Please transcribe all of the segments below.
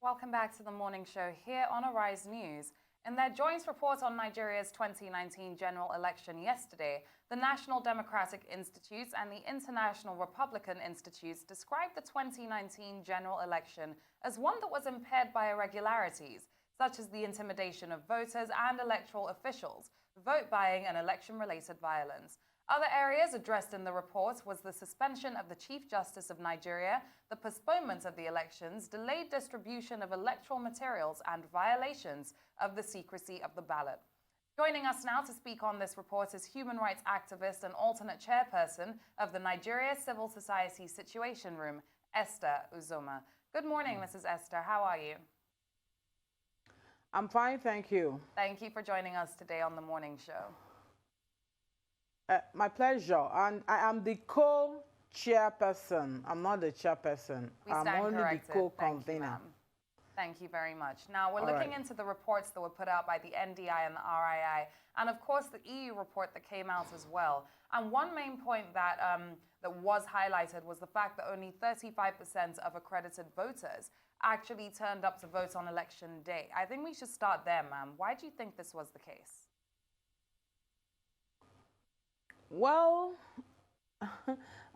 Welcome back to the morning show here on Arise News. In their joint report on Nigeria's 2019 general election yesterday, the National Democratic Institutes and the International Republican Institutes described the 2019 general election as one that was impaired by irregularities, such as the intimidation of voters and electoral officials, vote buying and election-related violence. Other areas addressed in the report was the suspension of the Chief Justice of Nigeria, the postponement of the elections, delayed distribution of electoral materials, and violations of the secrecy of the ballot. Joining us now to speak on this report is human rights activist and alternate chairperson of the Nigeria Civil Society Situation Room, Esther Uzoma. Good morning, Mrs. Esther. How are you? I'm fine, thank you. Thank you for joining us today on the morning show. My pleasure. And I am the co-chairperson. I'm not the chairperson. I'm only the co-convener. Thank you very much. Now, we're looking into the reports that were put out by the NDI and the RII, and of course the EU report that came out as well. And one main point that, that was highlighted was the fact that only 35% of accredited voters actually turned up to vote on election day. I think we should start there, ma'am. Why do you think this was the case? Well,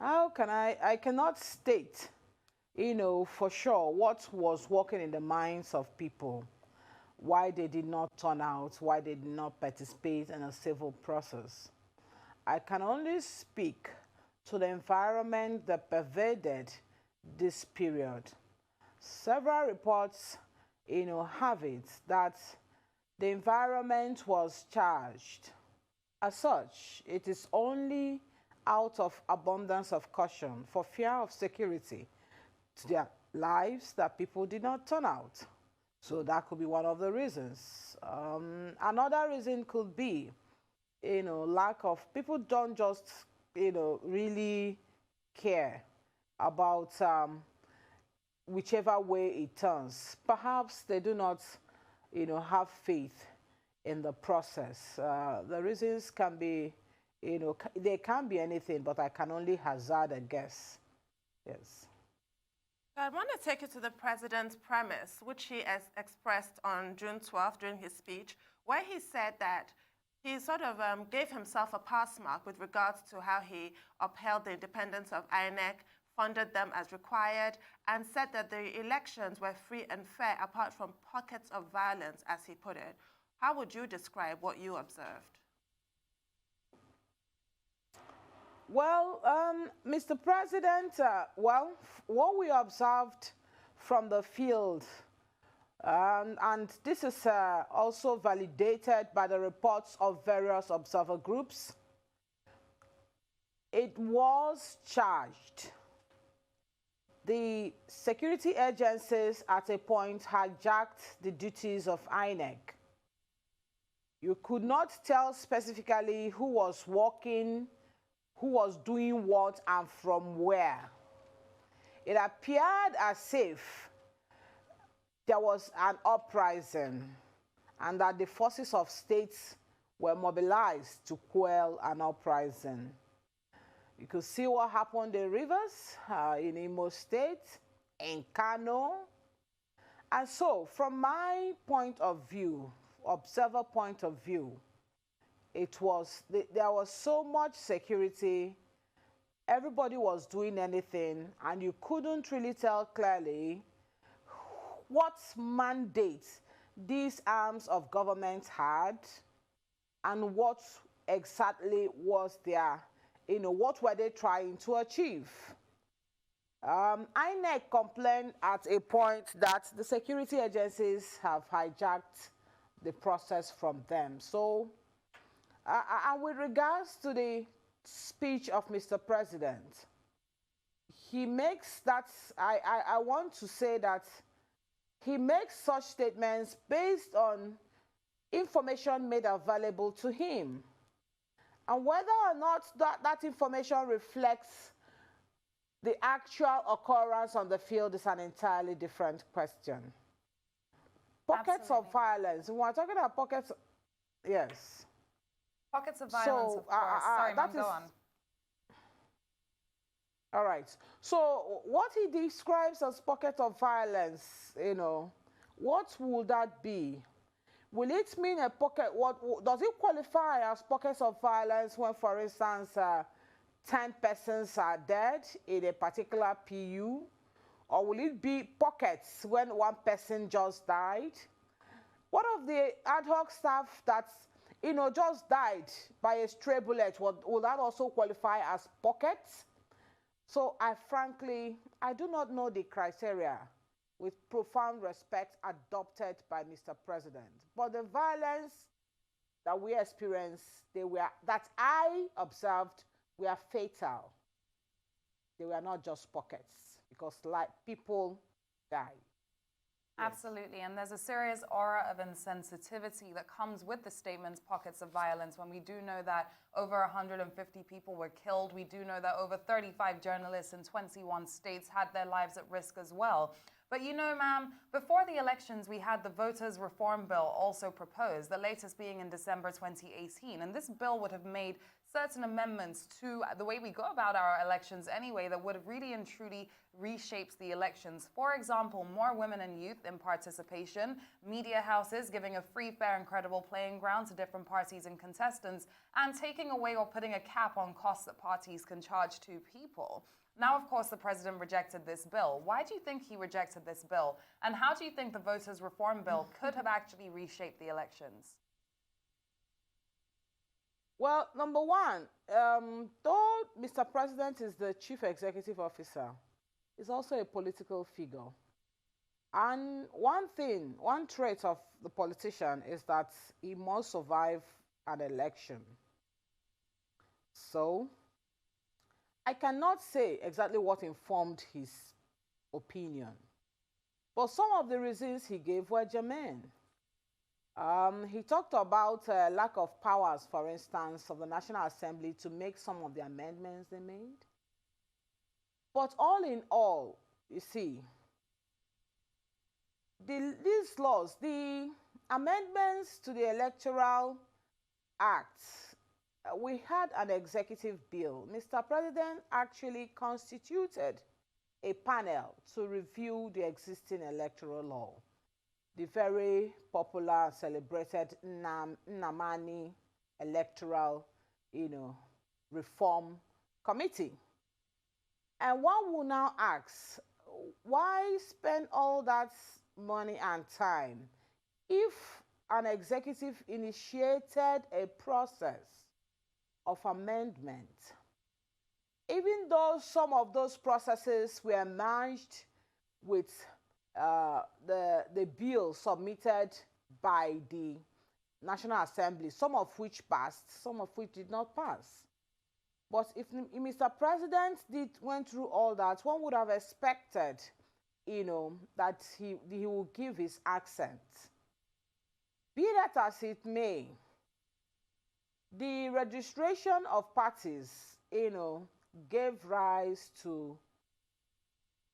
how can I cannot state, for sure what was working in the minds of people, why they did not turn out, why they did not participate in a civil process. I can only speak to the environment that pervaded this period. Several reports, have it that the environment was charged. As such, it is only out of abundance of caution for fear of security to their lives that people did not turn out. So that could be one of the reasons. Another reason could be, lack of, people don't just, really care about whichever way it turns. Perhaps they do not, have faith in the process. The reasons can be, they can be anything, but I can only hazard a guess. Yes. I want to take you to the president's premise, which he has expressed on June 12th during his speech, where he said that he sort of gave himself a pass mark with regards to how he upheld the independence of INEC, funded them as required, and said that the elections were free and fair apart from pockets of violence, as he put it. How would you describe what you observed? Well, Mr. President, what we observed from the field, and this is also validated by the reports of various observer groups, it was charged. The security agencies at a point hijacked the duties of INEC. You could not tell specifically who was working, who was doing what, and from where. It appeared as if there was an uprising and that the forces of states were mobilized to quell an uprising. You could see what happened in Rivers, in Imo State, in Kano. And so, from my point of view, observer point of view, there was so much security, everybody was doing anything, and you couldn't really tell clearly what mandate these arms of government had and what exactly was their, what were they trying to achieve. INEC complained at a point that the security agencies have hijacked the process from them. So, and with regards to the speech of Mr. President, he makes that, I want to say that he makes such statements based on information made available to him. And whether or not that information reflects the actual occurrence on the field is an entirely different question. Pockets of violence. When we're talking about pockets, yes. Pockets of violence, of course. Sorry, ma'am, go on. All right. So what he describes as pocket of violence, what will that be? Will it mean a pocket? Does it qualify as pockets of violence when, for instance, 10 persons are dead in a particular PU? Or will it be pockets when one person just died? What of the ad hoc staff that, just died by a stray bullet? Will that also qualify as pockets? So I do not know the criteria, with profound respect, adopted by Mr. President. But the violence that we experienced, that I observed, were fatal. They were not just pockets, because people died. Absolutely, and there's a serious aura of insensitivity that comes with the statements pockets of violence when we do know that over 150 people were killed. We do know that over 35 journalists in 21 states had their lives at risk as well. But ma'am, before the elections, we had the Voters Reform Bill also proposed, the latest being in December 2018. And this bill would have made certain amendments to the way we go about our elections anyway that would have really and truly reshaped the elections. For example, more women and youth in participation, media houses giving a free, fair and credible playing ground to different parties and contestants, and taking away or putting a cap on costs that parties can charge to people. Now, of course, the president rejected this bill. Why do you think he rejected this bill? And how do you think the Voters Reform Bill could have actually reshaped the elections? Well, number one, though Mr. President is the chief executive officer, he's also a political figure. And one trait of the politician is that he must survive an election. So, I cannot say exactly what informed his opinion, but some of the reasons he gave were germane. He talked about lack of powers, for instance, of the National Assembly to make some of the amendments they made. But all in all, you see, these laws, the amendments to the Electoral Act, we had an executive bill. Mr. President actually constituted a panel to review the existing electoral law. The very popular, celebrated Nnamani Electoral, Reform Committee. And one will now ask, why spend all that money and time if an executive initiated a process of amendment, even though some of those processes were merged with the bill submitted by the National Assembly, some of which passed, some of which did not pass. But if Mr. President went through all that, one would have expected, that he will give his accent. Be that as it may, the registration of parties, gave rise to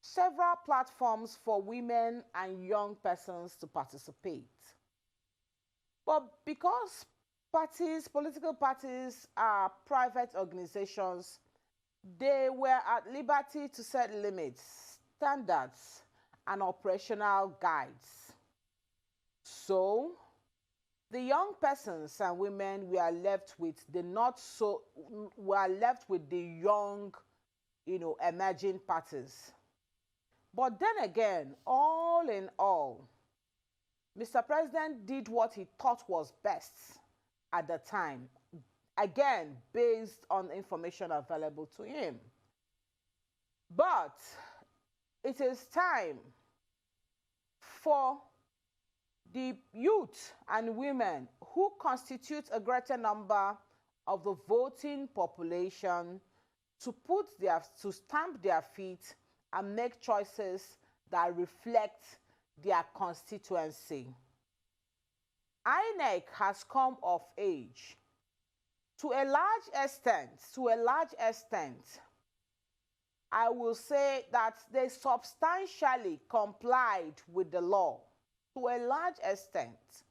several platforms for women and young persons to participate. But because political parties are private organizations, they were at liberty to set limits, standards, and operational guides. So, the young persons and women were left with the young, emerging parties. But then again, all in all, Mr. President did what he thought was best at the time, again, based on information available to him. But it is time for the youth and women who constitute a greater number of the voting population to stamp their feet and make choices that reflect their constituency. INEC has come of age. To a large extent, I will say that they substantially complied with the law. To a large extent.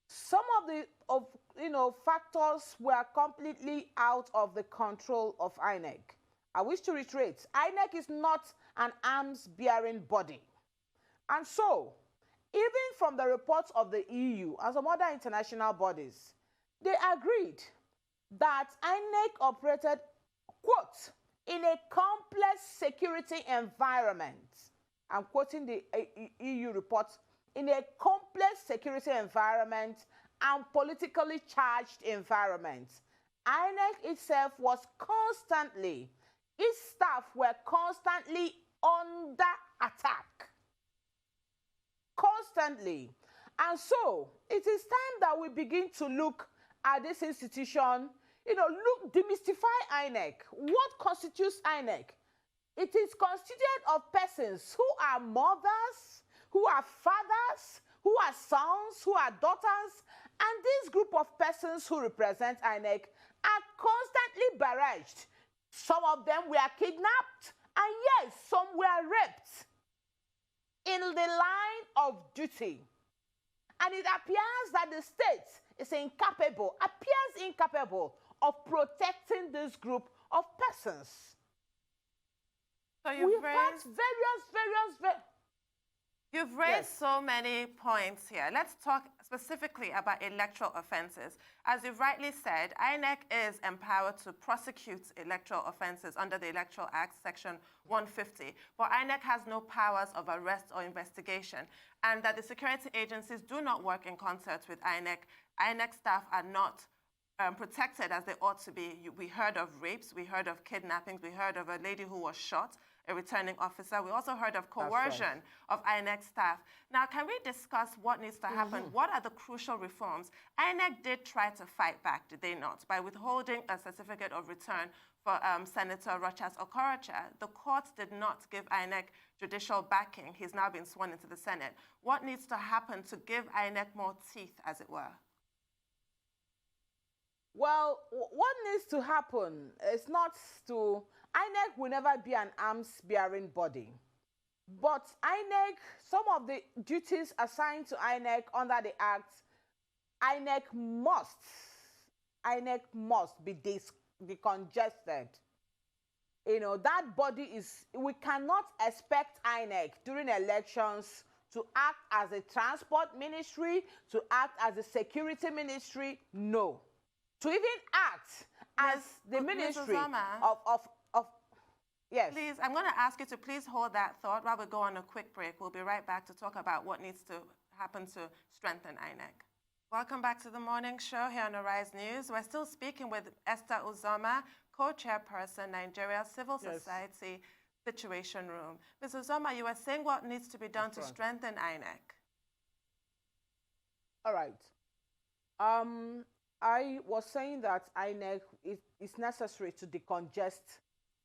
Some of the factors were completely out of the control of INEC. I wish to reiterate, INEC is not an arms-bearing body. And so, even from the reports of the EU and some other international bodies, they agreed that INEC operated, quote, in a complex security environment. I'm quoting the EU report, in a complex security environment and politically charged environment. INEC itself was constantly, its staff were constantly under attack. Constantly. And so, it is time that we begin to look at this institution, demystify INEC. What constitutes INEC? It is constituted of persons who are mothers, who are fathers, who are sons, who are daughters, and this group of persons who represent INEC are constantly barraged. Some of them were kidnapped, and yes, some were raped in the line of duty. And it appears that the state is incapable of protecting this group of persons. So you've raised Yes. so many points here. Let's talk specifically about electoral offenses. As you've rightly said, INEC is empowered to prosecute electoral offenses under the Electoral Act, Section 150, but INEC has no powers of arrest or investigation, and that the security agencies do not work in concert with INEC. INEC staff are not protected as they ought to be. We heard of rapes, we heard of kidnappings, we heard of a lady who was shot, a returning officer. We also heard of coercion of INEC staff. Now, can we discuss what needs to happen? What are the crucial reforms? INEC did try to fight back, did they not, by withholding a certificate of return for Senator Rochas Okorocha. The court did not give INEC judicial backing. He's now been sworn into the Senate. What needs to happen to give INEC more teeth, as it were? Well, what needs to happen is not to... INEC will never be an arms-bearing body. But INEC, some of the duties assigned to INEC under the Act, INEC must be decongested. That body is... We cannot expect INEC during elections to act as a transport ministry, to act as a security ministry. No. To even act as the ministry of yes. Please, I'm going to ask you to please hold that thought while we go on a quick break. We'll be right back to talk about what needs to happen to strengthen INEC. Welcome back to the morning show here on Arise News. We're still speaking with Esther Uzoma, co-chairperson, Nigeria Civil Society Situation Room. Ms. Uzoma, you were saying what needs to be done to strengthen INEC. All right. I was saying that INEC is necessary to decongest,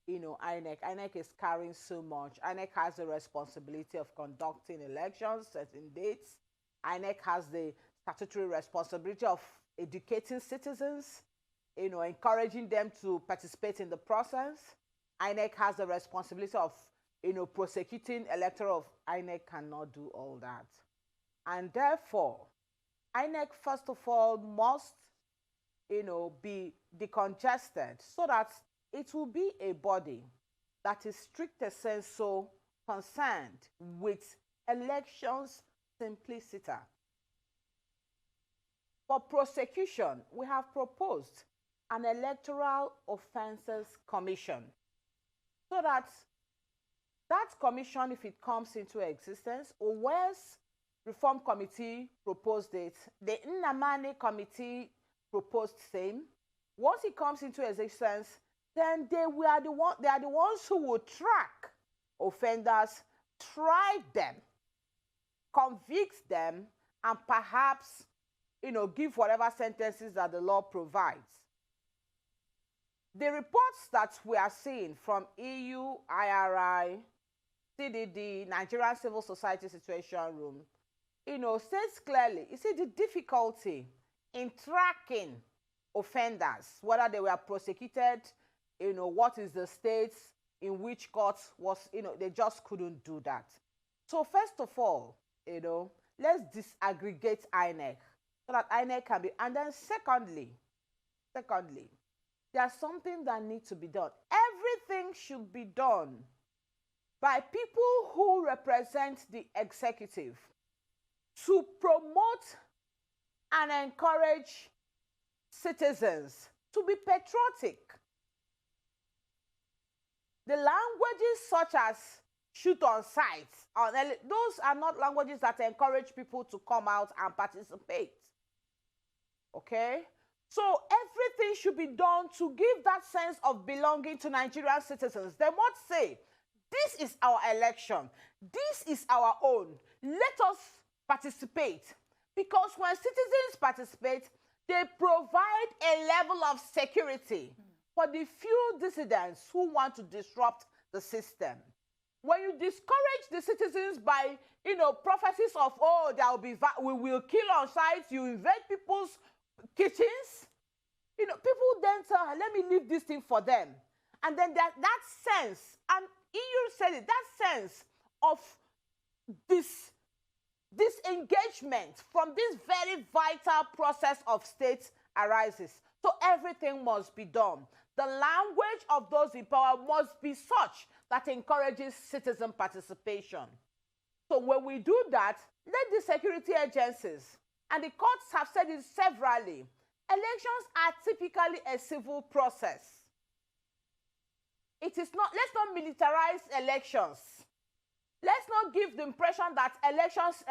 INEC. INEC is carrying so much. INEC has the responsibility of conducting elections, setting dates. INEC has the statutory responsibility of educating citizens, encouraging them to participate in the process. INEC has the responsibility of, prosecuting electoral. INEC cannot do all that. And therefore, INEC, first of all, must be decongested so that it will be a body that is stricter sensu concerned with elections simpliciter. For prosecution, we have proposed an Electoral Offences Commission so that that commission, if it comes into existence, OWES Reform Committee proposed it, the Nnamani Committee proposed same. Once it comes into existence, then they are the ones who will track offenders, try them, convict them, and perhaps, give whatever sentences that the law provides. The reports that we are seeing from EU, IRI, CDD, Nigerian Civil Society Situation Room, says clearly, you see the difficulty in tracking offenders, whether they were prosecuted, what is the states, in which courts was, they just couldn't do that. So first of all, let's disaggregate INEC so that INEC can be, and then secondly, there's something that needs to be done. Everything should be done by people who represent the executive. to promote and encourage citizens to be patriotic. The languages such as shoot on sight, those are not languages that encourage people to come out and participate. Okay? So everything should be done to give that sense of belonging to Nigerian citizens. They must say, this is our election. This is our own. Let us participate. Because when citizens participate, they provide a level of security for the few dissidents who want to disrupt the system. When you discourage the citizens by, prophecies of, oh, there will be, we will kill on sight, you invade people's kitchens, people then say, let me leave this thing for them. And then that sense, and EU said it, that sense of this engagement from this very vital process of state arises. So everything must be done. The language of those in power must be such that encourages citizen participation. So when we do that, let the security agencies, and the courts have said it severally, elections are typically a civil process. It is not, let's not militarize elections. Let's not give the impression that elections,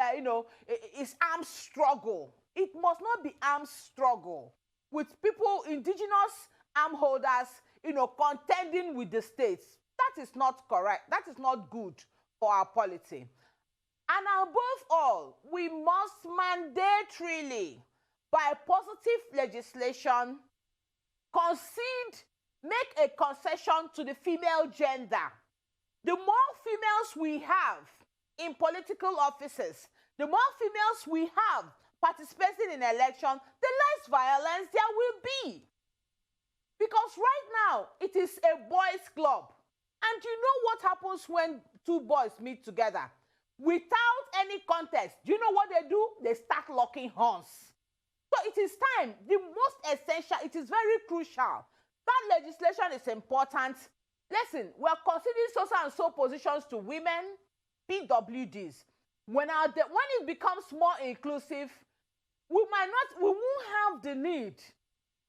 is armed struggle. It must not be armed struggle with people, indigenous arm holders, contending with the states. That is not correct. That is not good for our polity. And above all, we must mandatorily, by positive legislation, make a concession to the female gender. The more females we have in political offices, the more females we have participating in elections, the less violence there will be. Because right now, it is a boys' club. And you know what happens when two boys meet together? Without any contest, do you know what they do? They start locking horns. So it is time, the most essential, it is very crucial. That legislation is important. Listen, we are considering so and so positions to women, PWDs. When it becomes more inclusive, we won't have the need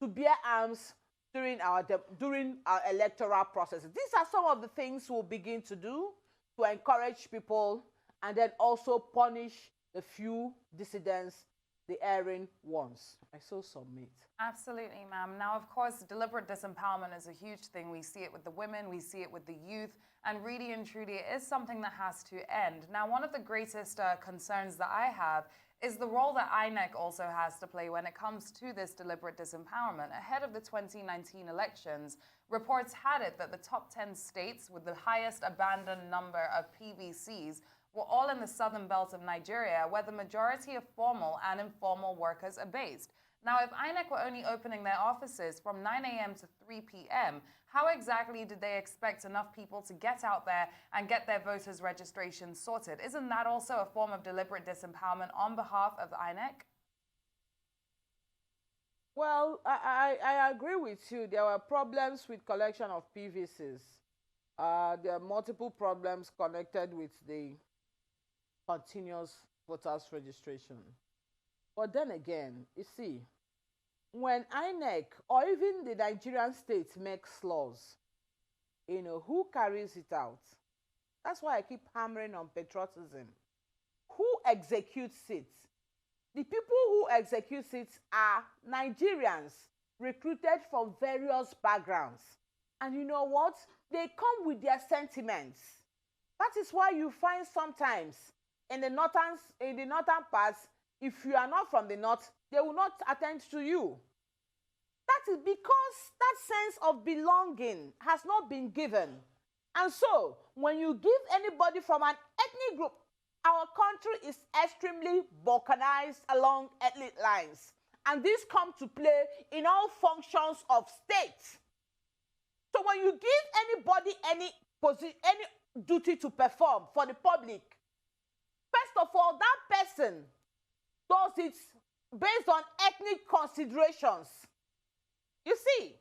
to bear arms during our electoral processes. These are some of the things we'll begin to do to encourage people and then also punish the few dissidents, the erring ones. I so submit. Absolutely, ma'am. Now, of course, deliberate disempowerment is a huge thing. We see it with the women, we see it with the youth, and really and truly it is something that has to end. Now, one of the greatest concerns that I have is the role that INEC also has to play when it comes to this deliberate disempowerment. Ahead of the 2019 elections, reports had it that the top 10 states with the highest abandoned number of PVCs were all in the southern belt of Nigeria, where the majority of formal and informal workers are based. Now, if INEC were only opening their offices from 9 a.m. to 3 p.m., how exactly did they expect enough people to get out there and get their voters' registration sorted? Isn't that also a form of deliberate disempowerment on behalf of the INEC? Well, I agree with you. There were problems with collection of PVCs. There are multiple problems connected with the continuous voters registration. But then again, you see, when INEC or even the Nigerian state makes laws, who carries it out? That's why I keep hammering on patriotism. Who executes it? The people who execute it are Nigerians recruited from various backgrounds. And you know what? They come with their sentiments. That is why you find sometimes in the northern parts, if you are not from the north, they will not attend to you. That is because that sense of belonging has not been given. And so, when you give anybody from an ethnic group, our country is extremely balkanized along ethnic lines. And this comes to play in all functions of state. So when you give anybody any duty to perform for the public, first of all, that person does it based on ethnic considerations. You see,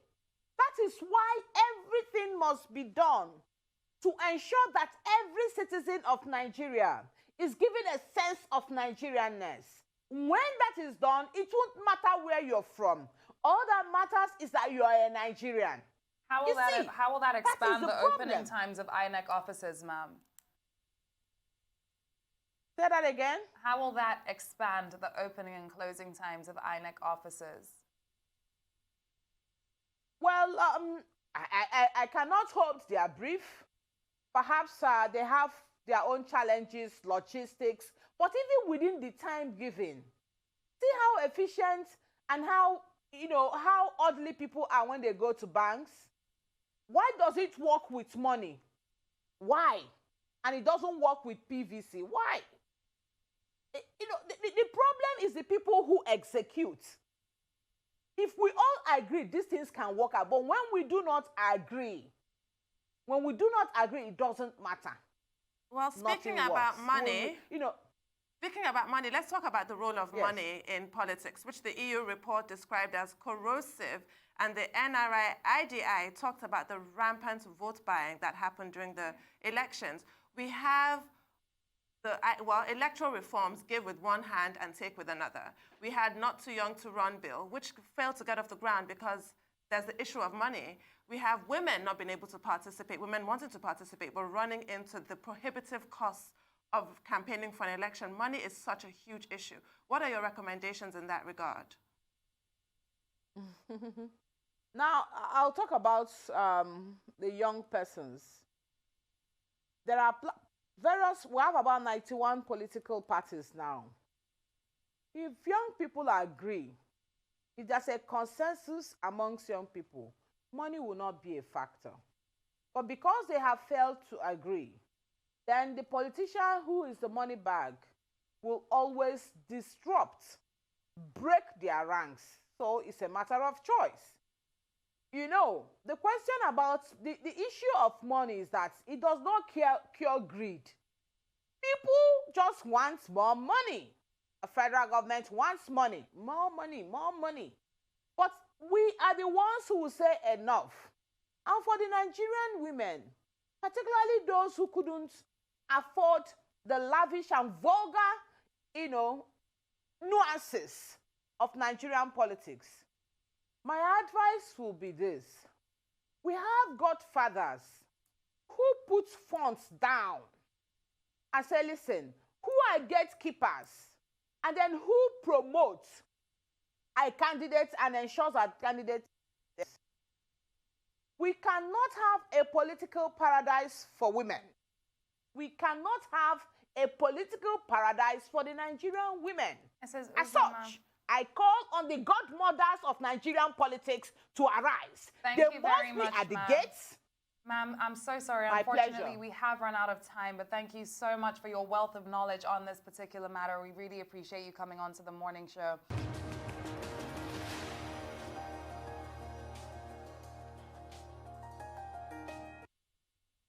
that is why everything must be done to ensure that every citizen of Nigeria is giving a sense of Nigerianness. When that is done, it won't matter where you're from. All that matters is that you are a Nigerian. How will that expand the opening times of INEC offices, ma'am? Say that again. How will that expand the opening and closing times of INEC offices? Well, I cannot hold their brief. Perhaps they have their own challenges, logistics, but even within the time given, see how efficient and how orderly people are when they go to banks. Why does it work with money? Why? And it doesn't work with PVC. Why? The problem is the people who execute. If we all agree, these things can work out. But when we do not agree, it doesn't matter. Well, speaking about money, speaking about money, let's talk about the role of money in politics, which the EU report described as corrosive, and the IDI talked about the rampant vote buying that happened during the elections. We have electoral reforms give with one hand and take with another. We had Not Too Young to Run bill, which failed to get off the ground because there's the issue of money. We have women not being able to participate, women wanting to participate, but running into the prohibitive costs of campaigning for an election. Money is such a huge issue. What are your recommendations in that regard? Now, I'll talk about the young persons. There are we have about 91 political parties now. If young people agree, if there's a consensus amongst young people, money will not be a factor. But because they have failed to agree, then the politician who is the money bag will always disrupt, break their ranks. So it's a matter of choice. The question about the issue of money is that it does not cure greed. People just want more money. A federal government wants money, more money, more money. But we are the ones who will say enough. And for the Nigerian women, particularly those who couldn't afford the lavish and vulgar, nuances of Nigerian politics, my advice will be this. We have godfathers who put funds down and say, listen, who are gatekeepers, and then who promotes a candidate and ensures that candidate. We cannot have a political paradise for women. We cannot have a political paradise for the Nigerian women. As such, I call on the godmothers of Nigerian politics to arise. Thank you very much, at the gates. Ma'am, I'm so sorry. My Unfortunately, pleasure. we have run out of time, but thank you so much for your wealth of knowledge on this particular matter. We really appreciate you coming on to the morning show.